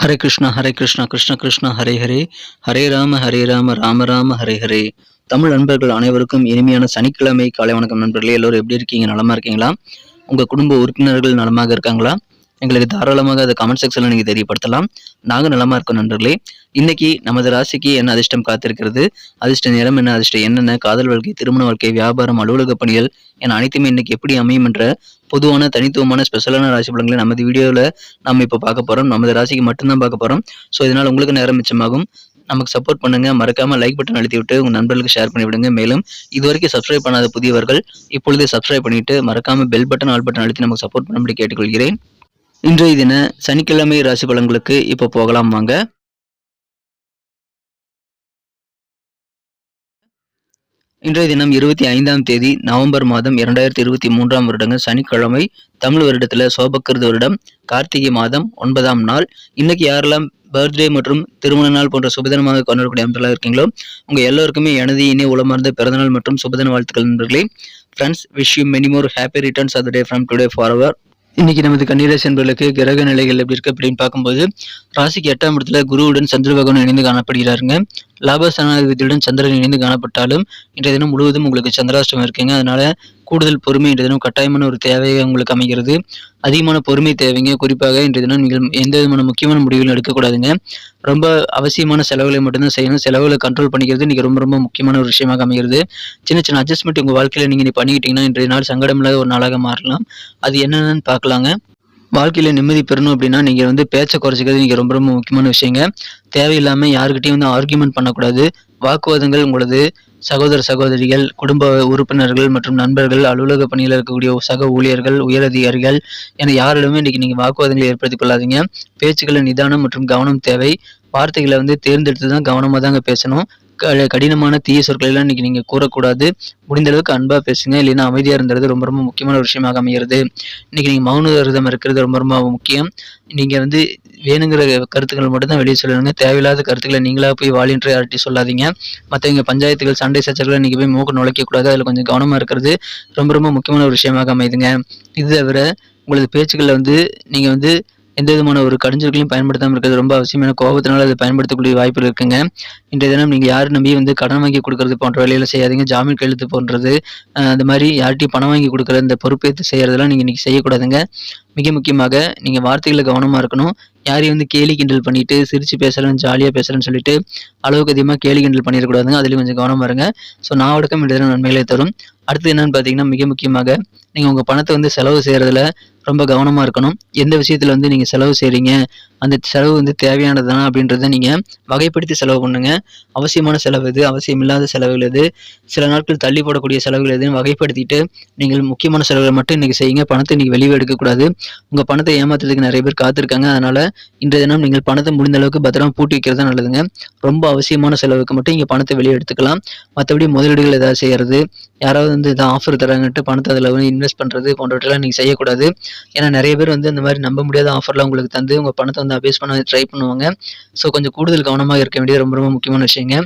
ஹரே கிருஷ்ணா ஹரே கிருஷ்ணா கிருஷ்ண கிருஷ்ணா ஹரே ஹரே ஹரே ராம ராம ராம ஹரே ஹரே. தமிழ் நண்பர்கள் அனைவருக்கும் இனிமையான சனிக்கிழமை காலை வணக்கம் நண்பர்களே. எல்லோரும் எப்படி இருக்கீங்க? நலமா இருக்கீங்களா? உங்க குடும்ப உறுப்பினர்கள் நலமாக இருக்காங்களா? எங்களுக்கு தாராளமாக அதை கமெண்ட் செக்ஷன்ல நீங்க தெரியப்படுத்தலாம். நாங்க நலமா இருக்கோம் நண்பர்களே. இன்னைக்கு நமது ராசிக்கு என்ன அதிர்ஷ்டம் காத்திருக்கிறது, அதிர்ஷ்ட நேரம் என்ன, அதிர்ஷ்டம் என்னென்ன, காதல் வாழ்க்கை, திருமண வாழ்க்கை, வியாபாரம், அலுவலக பணிகள் என அனைத்துமே இன்னைக்கு எப்படி அமையும் என்ற பொதுவான தனித்துவமான ஸ்பெஷலான ராசி பலன்களை நமது வீடியோவில் நம்ம இப்போ பார்க்க போறோம். நமது ராசிக்கு மட்டும்தான் பார்க்க போறோம். ஸோ இதனால் உங்களுக்கு நேரம் மிச்சமாகும். நமக்கு சப்போர்ட் பண்ணுங்க. மறக்காம லைக் பட்டன் அழுத்தி விட்டு உங்க நண்பர்களுக்கு ஷேர் பண்ணி விடுங்க. மேலும் இதுவரைக்கும் சப்ஸ்கிரைப் பண்ணாத புதியவர்கள் இப்பொழுதே சப்ஸ்கிரைப் பண்ணிட்டு மறக்காம பெல் பட்டன் ஆல் பட்டன் அழுத்தி நமக்கு சப்போர்ட் பண்ணும்படி கேட்டுக்கொள்கிறேன். இன்றைய தின சனிக்கிழமை ராசி பலன்களுக்கு இப்போ போகலாம் வாங்க. இன்றைய தினம் 25ஆம் தேதி நவம்பர் மாதம் 2023ஆம் வருடங்க சனிக்கிழமை. தமிழ் வருடத்துல சோபக்கிருது வருடம் கார்த்திகை மாதம் 9ஆம் நாள். இன்னைக்கு யாரெல்லாம் பர்த்டே மற்றும் திருமண நாள் போன்ற சுபதினமாக கொண்டாடக்கூடிய அமைப்புகளாக இருக்கீங்களோ உங்க எல்லோருக்குமே எனது இனி உளமார்ந்த பிறந்தநாள் மற்றும் சுபதின வாழ்த்துக்கள் நண்பர்களே. Friends, wish you many more happy returns of the day from today forever. இன்னைக்கு நமது கன்னிராசி என்பவர்களுக்கு கிரக நிலைகள் எப்படி இருக்கு அப்படின்னு பார்க்கும்போது, ராசிக்கு 8ஆம் இடத்துல குருவுடன் சந்திர பகவான் இணைந்து காணப்படுகிறாருங்க. லாபஸ்தானாதிபதியுடன் சந்திரன் இணைந்து காணப்பட்டாலும் இன்றைய தினம் முழுவதும் உங்களுக்கு சந்திராஷ்டமம் இருக்குங்க. அதனால கூடுதல் பொறுமை இன்றைய தினம் கட்டாயமான ஒரு தேவையாக உங்களுக்கு அமைகிறது. அதிகமான பொறுமை தேவைங்க. குறிப்பாக இன்றைய தினம் நீங்கள் எந்த விதமான முக்கியமான முடிவுகளும் எடுக்கக்கூடாதுங்க. ரொம்ப அவசியமான செலவுகளை மட்டும்தான் செய்யணும். செலவுகளை கண்ட்ரோல் பண்ணிக்கிறது இன்னைக்கு ரொம்ப ரொம்ப முக்கியமான ஒரு விஷயமாக அமைகிறது. சின்ன சின்ன அட்ஜஸ்ட்மெண்ட் உங்கள் வாழ்க்கையில் நீங்கள் பண்ணிக்கிட்டீங்கன்னா இன்றைய நாள் சங்கடம் இல்லாத ஒரு நாளாக மாறலாம். அது என்னென்னு பார்க்கலாங்க. வாழ்க்கையில் நிம்மதி பெறணும் அப்படின்னா நீங்கள் பேச்சை குறைச்சிக்கிறது நீங்கள் ரொம்ப ரொம்ப முக்கியமான விஷயங்க. தேவையில்லாமல் யாருக்கிட்டையும் ஆர்கியூமெண்ட் பண்ணக்கூடாது. வாக்குவாதங்கள் உங்களது சகோதர சகோதரிகள், குடும்ப உறுப்பினர்கள் மற்றும் நண்பர்கள், அலுவலக பணியில் இருக்கக்கூடிய சக ஊழியர்கள், உயரதிகாரிகள் என யாரிடமே இன்னைக்கு நீங்கள் வாக்குவாதங்களை ஏற்படுத்திக் கொள்ளாதீங்க. பேச்சுக்களில் நிதானம் மற்றும் கவனம் தேவை. வார்த்தைகளை தேர்ந்தெடுத்து தான் கவனமாக தாங்க பேசணும். கடினமான தீய சொற்கள் எல்லாம் இன்னைக்கு நீங்க கூறக்கூடாது. முடிந்த அளவுக்கு அன்பா பேசுங்க. இல்லைன்னா அமைதியா இருந்தது ரொம்ப ரொம்ப முக்கியமான ஒரு விஷயமாக அமைகிறது. இன்னைக்கு நீங்க மௌன விரதம் இருக்கிறது ரொம்ப ரொம்ப முக்கியம். நீங்க வேணுங்கிற கருத்துக்கள் மட்டும் தான் வெளியே சொல்லணுங்க. தேவையில்லாத கருத்துக்களை நீங்களா போய் வாலின்ற யார்கிட்டையும் சொல்லாதீங்க. மற்றவங்க பஞ்சாயத்துகள், சண்டை சச்சரவுகளை நீங்க போய் மூக்க நுழைக்க கூடாது. அதுல கொஞ்சம் கவனமா இருக்கிறது ரொம்ப ரொம்ப முக்கியமான ஒரு விஷயமாக அமைதுங்க. இது தவிர உங்களது பேச்சுக்களை நீங்க எந்த விதமான ஒரு கடிஞ்சொற்களையும் பயன்படுத்தாமல் இருக்கிறது ரொம்ப அவசியமான. கோபத்தினால அதை பயன்படுத்தக்கூடிய வாய்ப்புகள் இருக்குங்க. இன்றைய தினம் நீங்கள் யாரும் நம்பி கடன் வாங்கி கொடுக்கறது போன்ற வேலைகளை செய்யாதீங்க. ஜாமீன் கையெழுத்து போன்றது, அந்த மாதிரி யார்கிட்டையும் பணம் வாங்கி கொடுக்குற இந்த பொறுப்பேற்று செய்யறதெல்லாம் நீங்கள் இன்னைக்கு செய்யக்கூடாதுங்க. மிக முக்கியமாக நீங்கள் வார்த்தைகளை கவனமாக இருக்கணும். யாரையும் கேலி கிண்டல் பண்ணிட்டு சிரிச்சு பேசுறேன், ஜாலியாக பேசுறேன்னு சொல்லிட்டு அளவுக்கு அதிகமாக கேலி கிண்டல் பண்ணிடக்கூடாதுங்க. அதுலேயும் கொஞ்சம் கவனமாக இருங்க. ஸோ நான் அடக்கம் இன்றைய தினம் நன்மைகளை தரும். அடுத்து என்னன்னு பார்த்தீங்கன்னா, மிக முக்கியமாக நீங்கள் உங்கள் பணத்தை செலவு செய்கிறதுல ரொம்ப கவனமாக இருக்கணும். எந்த விஷயத்தில் நீங்கள் செலவு செய்கிறீங்க, அந்த செலவு தேவையானது தானே அப்படின்றத நீங்கள் வகைப்படுத்தி செலவு பண்ணுங்க. அவசியமான செலவு எது, அவசியம் இல்லாத செலவுகள் எது, சில நாட்கள் தள்ளி போடக்கூடிய செலவுகள் எதுன்னு வகைப்படுத்திட்டு நீங்கள் முக்கியமான செலவுகளை மட்டும் இன்றைக்கி செய்யுங்க. பணத்தை இன்றைக்கி வெளியே எடுக்கக்கூடாது. உங்கள் பணத்தை ஏமாத்துறதுக்கு நிறைய பேர் காத்திருக்காங்க. அதனால் இன்றைய தினம் நீங்கள் பணத்தை முடிந்த அளவுக்கு பத்திரமா பூட்டி வைக்கிறது தான் நல்லதுங்க. ரொம்ப அவசியமான செலவுக்கு மட்டும் இங்கே பணத்தை வெளியே எடுத்துக்கலாம். மற்றபடி முதலீடுகள் ஏதாவது செய்கிறது, யாராவது இதை ஆஃபர் தராங்கன்ட்டு பணத்தை அதில் இன்வெஸ்ட் பண்ணுறது போன்றவற்றெல்லாம் நீங்கள் செய்யக்கூடாது. ஏன்னா நிறைய பேர் அந்த மாதிரி நம்ப முடியாத ஆஃபர்லாம் உங்களுக்கு தந்து உங்கள் பணத்தை அபேஸ் பண்ண ட்ரை பண்ணுவாங்க. ஸோ கொஞ்சம் கூடுதல் கவனமாக இருக்க வேண்டியது ரொம்ப ரொம்ப முக்கியமான விஷயங்க.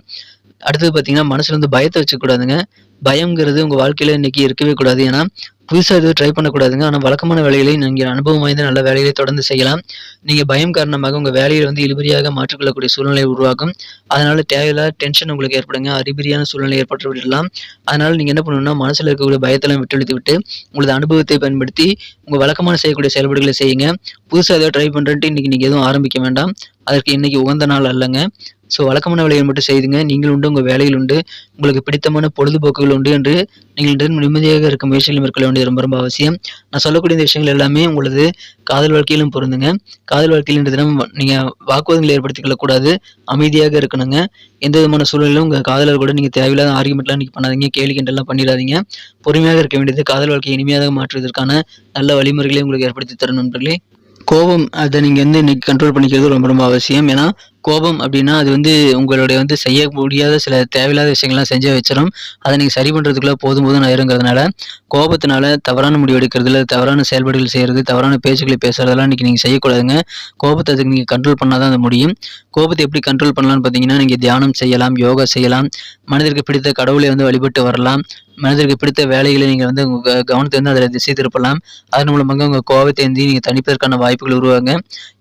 அடுத்தது பார்த்தீங்கன்னா, மனசுல பயத்தை வச்சுக்கூடாதுங்க. பயம்ங்கிறது உங்கள் வாழ்க்கையில் இன்னைக்கு இருக்கவே கூடாது. ஏன்னா புதுசாக எதுவும் ட்ரை பண்ணக்கூடாதுங்க. ஆனால் வழக்கமான வேலைகளை நீங்கள் அனுபவம் வாய்ந்த நல்ல வேலைகளை தொடர்ந்து செய்யலாம். நீங்கள் பயம் காரணமாக உங்கள் வேலையை இழுபறியாக மாற்றிக்கொள்ளக்கூடிய சூழ்நிலை உருவாகும். அதனால தேவையில்லாத டென்ஷன் உங்களுக்கு ஏற்படுங்க. அறிபறியான சூழ்நிலை ஏற்பட்டு விடலாம். அதனால நீங்கள் என்ன பண்ணணும்னா, மனசில் இருக்கக்கூடிய பயத்தெல்லாம் விட்டு உங்களது அனுபவத்தை பயன்படுத்தி உங்கள் வழக்கமான செய்யக்கூடிய செயல்பாடுகளை செய்யுங்க. புதுசாக ஏதாவது ட்ரை பண்ணுறேன்ட்டு இன்னைக்கு நீங்கள் எதுவும் ஆரம்பிக்க வேண்டாம். அதற்கு இன்னைக்கு உகந்த நாள் அல்லங்க. ஸோ வழக்கமான வேலைகள் மட்டும் செய்துங்க. நீங்கள் உண்டு, உங்கள் வேலைகள் உண்டு, உங்களுக்கு பிடித்தமான பொழுதுபோக்குகள் உண்டு என்று நீங்கள் நிம்மதியாக இருக்க முயற்சிகள் மேற்கொள்ள வேண்டியது ரொம்ப ரொம்ப அவசியம். நான் சொல்லக்கூடிய இந்த விஷயங்கள் எல்லாமே உங்களது காதல் வாழ்க்கையிலும் பொருந்துங்க. காதல் வாழ்க்கையில் இன்று தினம் நீங்கள் வாக்குவாதங்களை ஏற்படுத்திக் கொள்ளக்கூடாது. அமைதியாக இருக்கணுங்க. எந்த விதமான சூழ்நிலையிலும் உங்கள் காதலர் கூட நீங்கள் தேவையில்லாத ஆர்குமெண்ட்லாம் இன்னைக்கு பண்ணாதீங்க. கேலி கிண்டல்லாம் பண்ணிடாதீங்க. பொறுமையாக இருக்க வேண்டியது காதல் வாழ்க்கையை இனிமையாக மாற்றுவதற்கான நல்ல வழிமுறைகளை உங்களுக்கு ஏற்படுத்தி தரும் நண்பர்களே. கோபம் அதை நீங்கள் இன்னைக்கு கண்ட்ரோல் பண்ணிக்கிறது ரொம்ப ரொம்ப அவசியம். ஏன்னா கோபம் அப்படின்னா அது உங்களுடைய செய்ய முடியாத சில தேவையில்லாத விஷயங்கள்லாம் செஞ்சு வச்சிடும். அதை நீங்கள் சரி பண்ணுறதுக்குள்ள போதும் ஆயிருங்கிறதுனால கோபத்தினால தவறான முடிவு எடுக்கிறதுல, தவறான செயல்பாடுகள் செய்கிறது, தவறான பேச்சுக்களை பேசுறதெல்லாம் இன்னைக்கு நீங்கள் செய்யக்கூடாதுங்க. கோபத்தை அதுக்கு நீங்கள் கண்ட்ரோல் பண்ணால் தான் அது முடியும். கோபத்தை எப்படி கண்ட்ரோல் பண்ணலாம்னு பார்த்தீங்கன்னா, நீங்கள் தியானம் செய்யலாம், யோகா செய்யலாம், மனதிற்கு பிடித்த கடவுளை வழிபட்டு வரலாம். மனதிற்கு பிடித்த வேலைகளை நீங்கள் வந்து உங்கள் கவனத்தை வந்து அதில் திசை திருப்பலாம். அதன் மூலமாக உங்கள் கோபத்தை வந்து நீங்கள் தணிப்பதற்கான வாய்ப்புகள் உருவாங்க.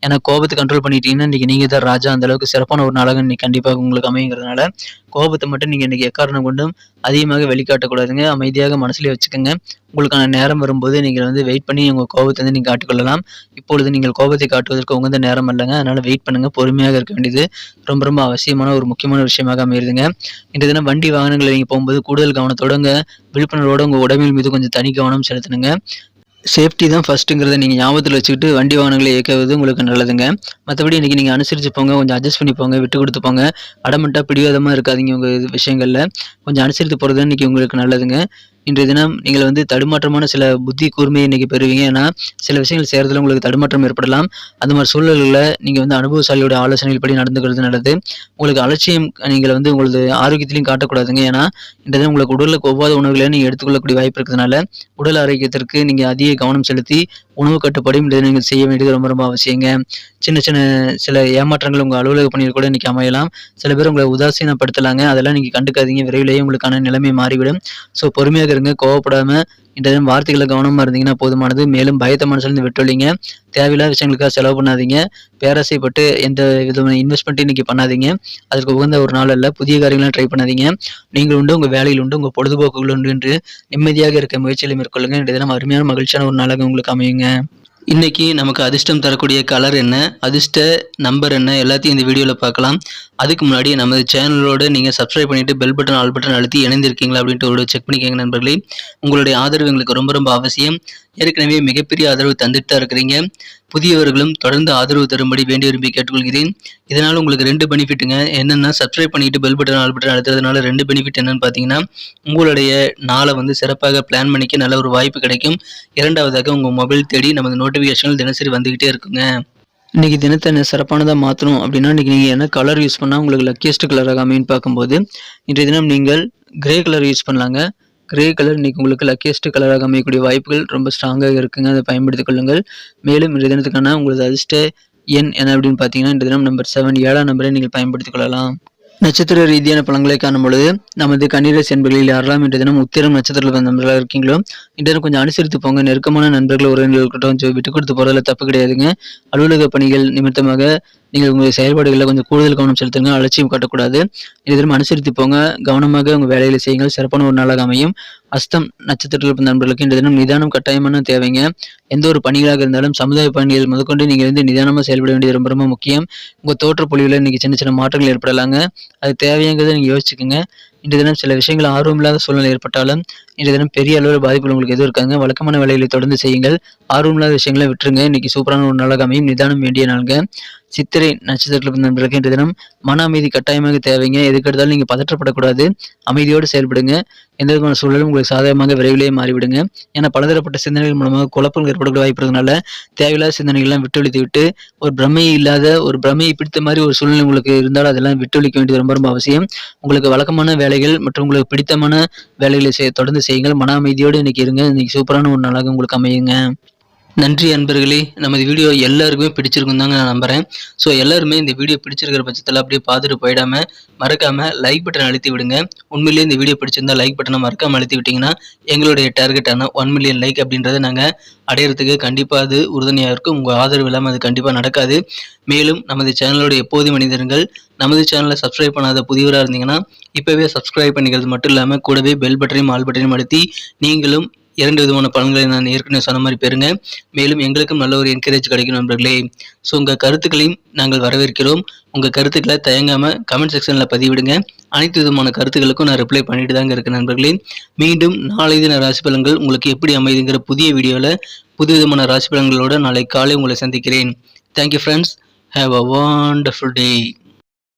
ஏன்னா கோபத்தை கண்ட்ரோல் பண்ணிட்டீங்கன்னா இன்றைக்கி நீங்கள் தான் ராஜா. அந்த அளவுக்கு சிறப்பான ஒரு நாளாக இன்னைக்கு கண்டிப்பாக உங்களுக்கு அமையுங்கிறதுனால கோபத்தை மட்டும் நீங்கள் இன்றைக்கி எக்காரணம் கொண்டும் அதிகமாக வெளிக்காட்டக்கூடாதுங்க. அமைதியாக மனசுலேயே வச்சுக்கோங்க. உங்களுக்கான நேரம் வரும்போது நீங்கள் வந்து வெயிட் பண்ணி உங்கள் கோபத்தை வந்து நீங்கள் காட்டிக்கொள்ளலாம். இப்பொழுது நீங்கள் கோபத்தை காட்டுவதற்கு உகந்த நேரம் இல்லைங்க. அதனால் வெயிட் பண்ணுங்கள். பொறுமையாக இருக்க வேண்டியது ரொம்ப ரொம்ப அவசியமான ஒரு முக்கியமான விஷயமாக அமையுதுங்க. இன்றைய தினம் வண்டி வாகனங்களை நீங்கள் போகும்போது கூடுதல் கவனத்தோடு விழிப்புணர்வோடு உங்கள் உடம்பில் மீது கொஞ்சம் தனி கவனம் செலுத்தணுங்க. சேஃப்டி தான் ஃபஸ்ட்டுங்கிறத நீங்கள் ஞாபகத்தில் வச்சுக்கிட்டு வண்டி வாகனங்களை இயக்குவது உங்களுக்கு நல்லதுங்க. மற்றபடி இன்றைக்கி நீங்கள் அனுசரித்து போங்க, கொஞ்சம் அட்ஜஸ்ட் பண்ணி போங்க, விட்டு கொடுத்து போங்க. அடமெண்ட்டாக பிடிவாதமாக இருக்காதீங்க. உங்கள் விஷயங்களில் கொஞ்சம் அனுசரித்து போகிறது தான் இன்றைக்கி உங்களுக்கு நல்லதுங்க. இன்றைய தினம் நீங்கள் வந்து தடுமாற்றமான சில புத்தி கூர்மையை இன்றைக்கி பெறுவீங்க. ஏன்னா சில விஷயங்கள் செய்கிறதுல உங்களுக்கு தடுமாற்றம் ஏற்படலாம். அந்த மாதிரி சூழல்களில் நீங்கள் வந்து அனுபவசாலியோட ஆலோசனைகள் படி நடந்துக்கிறது நல்லது. உங்களுக்கு அலட்சியம் நீங்கள் வந்து உங்களது ஆரோக்கியத்திலையும் காட்டக்கூடாதுங்க. ஏன்னா இன்றைய தினம் உங்களுக்கு உடலுக்கு ஒவ்வாத உணவுகளை நீங்கள் எடுத்துக்கொள்ளக்கூடிய வாய்ப்பு இருக்கிறதுனால உடல் ஆரோக்கியத்திற்கு நீங்கள் அதிக கவனம் செலுத்தி உணவு கட்டுப்பாடையும் இதை நீங்கள் செய்ய வேண்டியது ரொம்ப ரொம்ப அவசியங்க. சின்ன சின்ன சில ஏமாற்றங்கள் உங்கள் அலுவலக பணியில் கூட இன்றைக்கி அமையலாம். சில பேர் உங்களை உதாசீனப்படுத்தலாங்க. அதெல்லாம் நீங்கள் கண்டுக்காதீங்க. விரைவிலேயே உங்களுக்கான நிலைமை மாறிவிடும். ஸோ பொறுமையாக இருங்க. கோவப்படாமல் இன்றைய தினம் வார்த்தைகளை கவனமாக இருந்தீங்கன்னா போதுமானது. மேலும் பயத்தை மனசுலேருந்து விட்டுள்ளீங்க. தேவையில்லாத விஷயங்களுக்காக செலவு பண்ணாதீங்க. பேராசைப்பட்டு எந்த விதமான இன்வெஸ்ட்மெண்ட்டும் இன்றைக்கி பண்ணாதீங்க. அதற்கு உகந்த ஒரு நாள் அல்ல. புதிய காரியங்களாம் ட்ரை பண்ணாதீங்க. நீங்கள் உண்டு, உங்கள் வேலையில் உண்டு, உங்கள் பொழுதுபோக்குகள் உண்டு என்று நிம்மதியாக இருக்க முயற்சிகளை மேற்கொள்ளுங்க. இன்றைய தினம் அருமையான மகிழ்ச்சியான ஒரு நாளாக உங்களுக்கு அமையுங்க. இன்னைக்கு நமக்கு அதிர்ஷ்டம் தரக்கூடிய கலர் என்ன, அதிர்ஷ்ட நம்பர் என்ன, எல்லாத்தையும் இந்த வீடியோவில் பார்க்கலாம். அதுக்கு முன்னாடி நமது சேனலோடு நீங்கள் சப்ஸ்கிரைப் பண்ணிவிட்டு பெல் பட்டன் ஆல் பட்டன் அழுத்தி இணைந்திருக்கீங்களா அப்படின்ட்டு ஒரு செக் பண்ணிக்கோங்க நண்பர்களே. உங்களுடைய ஆதரவு எங்களுக்கு ரொம்ப ரொம்ப அவசியம். ஏற்கனவே மிகப்பெரிய ஆதரவு தந்துட்டு தான் இருக்கிறீங்க. புதியவர்களும் தொடர்ந்து ஆதரவு தரும்படி வேண்டி விரும்பி கேட்டுக்கொள்கிறேன். இதனால் உங்களுக்கு 2 பெனிஃபிட்டுங்க. என்னென்னா சப்ஸ்கிரைப் பண்ணிட்டு பெல் பட்டன் ஆல் பட்டன் அழுத்துறதுனால 2 பெனிஃபிட் என்னென்னு பார்த்தீங்கன்னா, உங்களுடைய நாளை வந்து சிறப்பாக பிளான் பண்ணிக்க நல்ல ஒரு வாய்ப்பு கிடைக்கும். இரண்டாவதாக உங்கள் மொபைல் தேடி நமது நோட்டிஃபிகேஷன்கள் தினசரி வந்துக்கிட்டே இருக்குங்க. இன்றைக்கி தினத்தை சிறப்பானதாக மாற்றணும் அப்படின்னா இன்றைக்கி நீங்கள் என்ன கலர் யூஸ் பண்ணால் உங்களுக்கு லக்கியஸ்ட் கலராக அமைன்னு பார்க்கும்போது இன்றைய தினம் நீங்கள் கிரே கலர் யூஸ் பண்ணலாங்க. கிரே கலர் இன்றைக்கி உங்களுக்கு லக்கியஸ்ட் கலராக அமையக்கூடிய வாய்ப்புகள் ரொம்ப ஸ்ட்ராங்காக இருக்குங்க. அதை பயன்படுத்திக் கொள்ளுங்கள். மேலும் இன்றைய தினத்துக்கான உங்களது அதிர்ஷ்ட எண் என்ன அப்படின்னு பார்த்தீங்கன்னா இன்றைய தினம் நம்பர் 7 7ஆம் நம்பரை நீங்கள் பயன்படுத்திக் கொள்ளலாம். நட்சத்திர ரீதியான பலன்களை காணும் பொழுது நமது கன்னிராசி என்பர்களில் யாரெல்லாம் இன்றைய தினம் உத்திரம் நட்சத்திரத்தில் நண்பர்களாக இருக்கீங்களோ இன்றைய தினம் கொஞ்சம் அனுசரித்து போங்க. நெருக்கமான நண்பர்கள் உறவினர்கள்கிட்ட கொஞ்சம் விட்டு கொடுத்து போகிறதுல தப்பு கிடையாதுங்க. அலுவலக பணிகள் நிமித்தமாக நீங்கள் உங்கள் செயல்பாடுகளில் கொஞ்சம் கூடுதல் கவனம் செலுத்துங்க. அலட்சியம் காட்டக்கூடாது. இன்றைய தினம் அனுசரித்து போங்க. கவனமாக உங்கள் வேலைகளை செய்யுங்கள். சிறப்பான ஒரு நாளாக அமையும். அஸ்தம் நட்சத்திரத்தில் நண்பர்களுக்கு இன்றைய தினம் நிதானம் கட்டாயமான தேவைங்க. எந்த ஒரு பணிகளாக இருந்தாலும் சமுதாய பணிகள் முதற்கொண்டு நீங்கள் வந்து நிதானமாக செயல்பட வேண்டியது ரொம்ப ரொம்ப முக்கியம். உங்கள் தோற்ற பொழிவில் இன்றைக்கி சின்ன சின்ன மாற்றங்கள் ஏற்படலாங்க. அது தேவையாங்கிறத நீங்கள் யோசிச்சுக்கோங்க. இன்றைய தினம் சில விஷயங்கள் ஆர்வமில்லாத சூழ்நிலை ஏற்பட்டாலும் இன்றைய தினம் பெரிய அளவில் பாதிப்புகள் உங்களுக்கு எதுவும் இருக்காங்க. வழக்கமான வேலைகளை தொடர்ந்து செய்யுங்கள். ஆர்வமில்லாத விஷயங்களை விட்டுருங்க. இன்றைக்கி சூப்பரான ஒரு நாளாக அமையும். நிதானம் வேண்டிய நாளுங்க. சித்திரை நட்சத்திரத்தில் நண்பர்களுக்கு இன்றைய தினம் மன அமைதி கட்டாயமாக தேவைங்க. எதுக்கு எடுத்தாலும் நீங்கள் பதற்றப்படக்கூடாது. அமைதியோடு செயல்படுங்க. எந்த விதமான சூழலும் உங்களுக்கு சாதகமாக விரைவிலேயே மாறிவிடுங்க. ஏன்னா பலதரப்பட்ட சிந்தனைகள் மூலமாக குழப்பங்கள் ஏற்படக்கூடிய வாய்ப்பு இருக்கிறதுனால தேவையில்லாத சிந்தனைகள்லாம் விட்டொழித்து விட்டு ஒரு பிரமையை இல்லாத ஒரு பிரமையை பிடித்த மாதிரி ஒரு சூழ்நிலை உங்களுக்கு இருந்தாலும் அதெல்லாம் விட்டொழிக்க வேண்டியது ரொம்ப ரொம்ப அவசியம். உங்களுக்கு வழக்கமான வேலைகள் மற்றும் உங்களுக்கு பிடித்தமான வேலைகளை தொடர்ந்து செய்யுங்கள். மன அமைதியோடு இன்னைக்கு இருங்க. இன்னைக்கு சூப்பரான ஒரு நாளாக உங்களுக்கு அமையுங்க. நன்றி அன்பர்களே. நமது வீடியோ எல்லாருக்குமே பிடிச்சிருக்கும் தாங்க நான் நம்புகிறேன். ஸோ எல்லாருமே இந்த வீடியோ பிடிச்சிருக்கிற பட்சத்தில் அப்படியே பார்த்துட்டு போயிடாமல் மறக்காமல் லைக் பட்டன் அழுத்தி விடுங்க. உண்மையிலேயே இந்த வீடியோ பிடிச்சிருந்தா லைக் பட்டனை மறக்காமல் அழுத்தி விட்டிங்கன்னா எங்களுடைய டார்கெட்டான 1 மில்லியன் லைக் அப்படின்றத நாங்கள் அடையிறதுக்கு கண்டிப்பாக அது உறுதுணையாக இருக்கும். உங்கள் ஆதரவு இல்லாமல் அது கண்டிப்பாக நடக்காது. மேலும் நமது சேனலோட எப்போதும் மனிதர்கள் நமது சேனலை சப்ஸ்கிரைப் பண்ணாத புதியவராக இருந்தீங்கன்னா இப்போவே சப்ஸ்கிரைப் பண்ணிக்கிறது மட்டும் இல்லாமல் கூடவே பெல் பட்டனையும் ஆல் பட்டனையும் அழுத்தி நீங்களும் 2 விதமான பலன்களை நான் ஏற்கனவே சொன்ன மாதிரி பெறுங்க. மேலும் எங்களுக்கும் நல்ல ஒரு என்கரேஜ் கிடைக்கும் நண்பர்களே. ஸோ உங்கள் கருத்துக்களையும் நாங்கள் வரவேற்கிறோம். உங்கள் கருத்துக்களை தயங்காமல் கமெண்ட் செக்ஷனில் பதிவிடுங்க. அனைத்து விதமான கருத்துக்களுக்கும் நான் ரிப்ளை பண்ணிட்டு தாங்க இருக்கேன் நண்பர்களே. மீண்டும் நாளை தின ராசி பலன்கள் உங்களுக்கு எப்படி அமைதுங்கிற புதிய வீடியோவில் புது விதமான ராசி பலன்களோடு நாளை காலை உங்களை சந்திக்கிறேன். Thank you friends. Have a wonderful day.